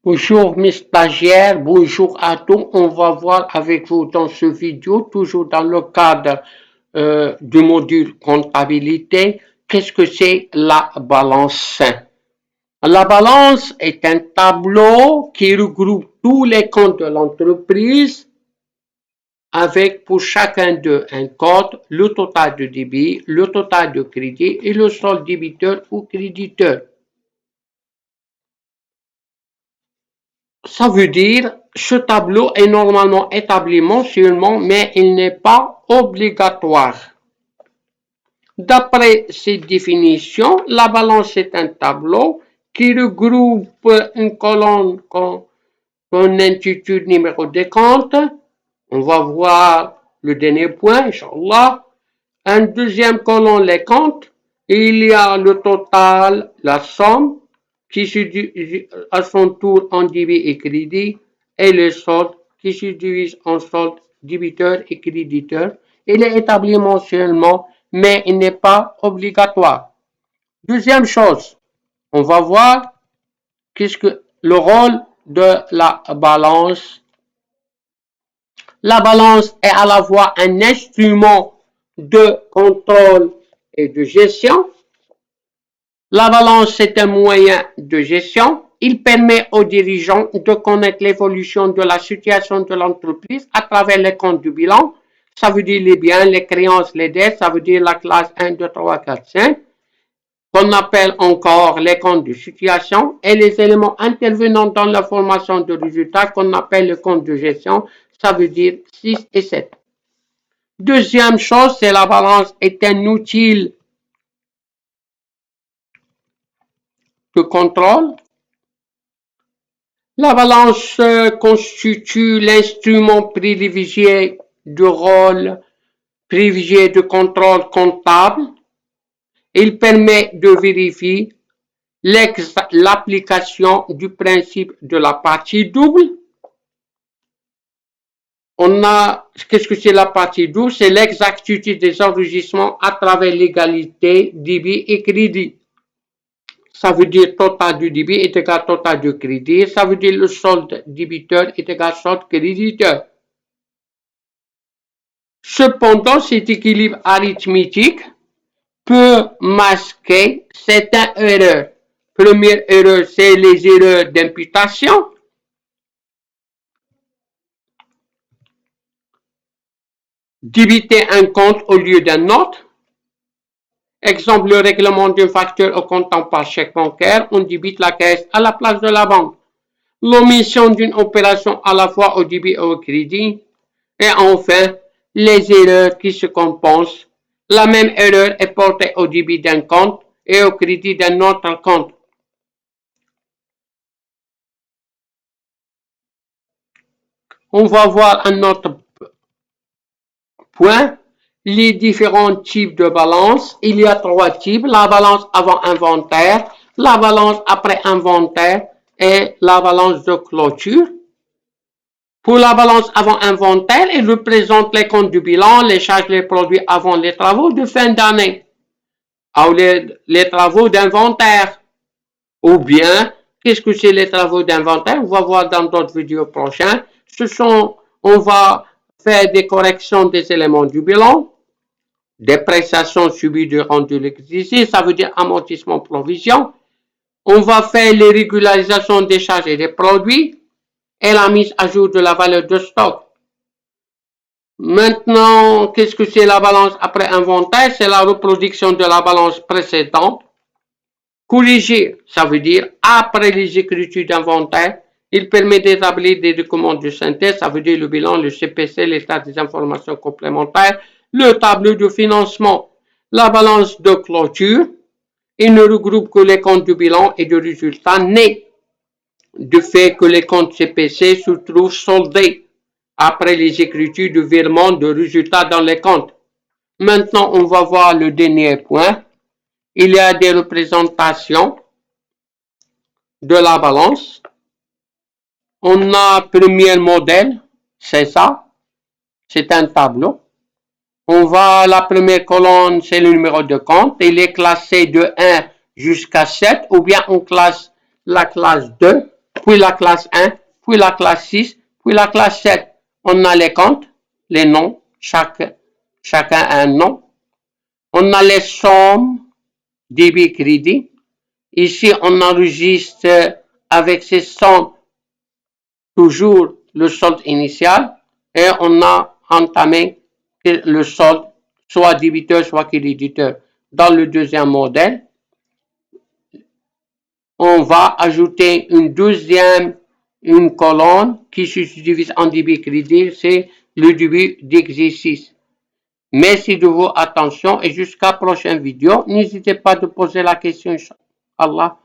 Bonjour mes stagiaires, bonjour à tous. On va voir avec vous dans ce vidéo, toujours dans le cadre du module comptabilité, qu'est-ce que c'est la balance. La balance est un tableau qui regroupe tous les comptes de l'entreprise avec pour chacun d'eux un compte, le total de débit, le total de crédit et le solde débiteur ou créditeur. Ça veut dire, ce tableau est normalement établi mensuellement, mais il n'est pas obligatoire. D'après cette définition, la balance est un tableau qui regroupe une colonne qu'on intitule numéro des comptes. On va voir le dernier point, Inch'Allah. Un deuxième colonne, les comptes. Il y a le total, la somme, qui se divise à son tour en débit et crédit, et le solde qui se divise en solde débiteur et créditeur. Il est établi mensuellement, mais il n'est pas obligatoire. Deuxième chose, on va voir qu'est-ce que le rôle de la balance. La balance est à la fois un instrument de contrôle et de gestion. La balance est un moyen de gestion. Il permet aux dirigeants de connaître l'évolution de la situation de l'entreprise à travers les comptes du bilan. Ça veut dire les biens, les créances, les dettes. Ça veut dire la classe 1, 2, 3, 4, 5. Qu'on appelle encore les comptes de situation et les éléments intervenant dans la formation de résultats qu'on appelle le compte de gestion. Ça veut dire 6 et 7. Deuxième chose, c'est la balance est un outil de contrôle. La balance constitue l'instrument privilégié de rôle privilégié de contrôle comptable. Il permet de vérifier l'application du principe de la partie double. Qu'est-ce que c'est la partie double? C'est l'exactitude des enregistrements à travers l'égalité débit et crédit. Ça veut dire total du débit est égal total du crédit. Ça veut dire le solde débiteur est égal solde créditeur. Cependant, cet équilibre arithmétique peut masquer certaines erreurs. Première erreur, c'est les erreurs d'imputation. Débiter un compte au lieu d'un autre. Exemple, le règlement d'un facteur au comptant par chèque bancaire, on débite la caisse à la place de la banque. L'omission d'une opération à la fois au débit et au crédit. Et enfin, les erreurs qui se compensent. La même erreur est portée au débit d'un compte et au crédit d'un autre compte. On va voir un autre point. Les différents types de balance. Il y a 3 types. La balance avant inventaire, la balance après inventaire et la balance de clôture. Pour la balance avant inventaire, elle représente les comptes du bilan, les charges, les produits avant les travaux de fin d'année, ou les travaux d'inventaire. Ou bien, qu'est-ce que c'est les travaux d'inventaire? On va voir dans d'autres vidéos prochaines. On va faire des corrections des éléments du bilan, des prestations subies durant de l'exercice, ça veut dire amortissement provision. On va faire les régularisations des charges et des produits et la mise à jour de la valeur de stock. Maintenant, qu'est-ce que c'est la balance après inventaire? C'est la reproduction de la balance précédente. Corriger, ça veut dire après les écritures d'inventaire, il permet d'établir des documents de synthèse, ça veut dire le bilan, le CPC, l'état des informations complémentaires, le tableau de financement, la balance de clôture. Il ne regroupe que les comptes du bilan et de résultats nets, du fait que les comptes CPC se trouvent soldés après les écritures de virement de résultats dans les comptes. Maintenant, on va voir le dernier point. Il y a des représentations de la balance. On a premier modèle, c'est ça. C'est un tableau. On va, la première colonne, c'est le numéro de compte. Il est classé de 1 jusqu'à 7, ou bien on classe la classe 2. puis la classe 1, puis la classe 6, puis la classe 7. On a les comptes, les noms, chacun a un nom. On a les sommes, débit, crédit. Ici, on enregistre avec ces sommes toujours le solde initial et on a entamé le solde soit débiteur, soit créditeur. Dans le deuxième modèle, on va ajouter une colonne qui se divise en débit crédit, c'est le début d'exercice. Merci de votre attention et jusqu'à la prochaine vidéo. N'hésitez pas de poser la question. Allah.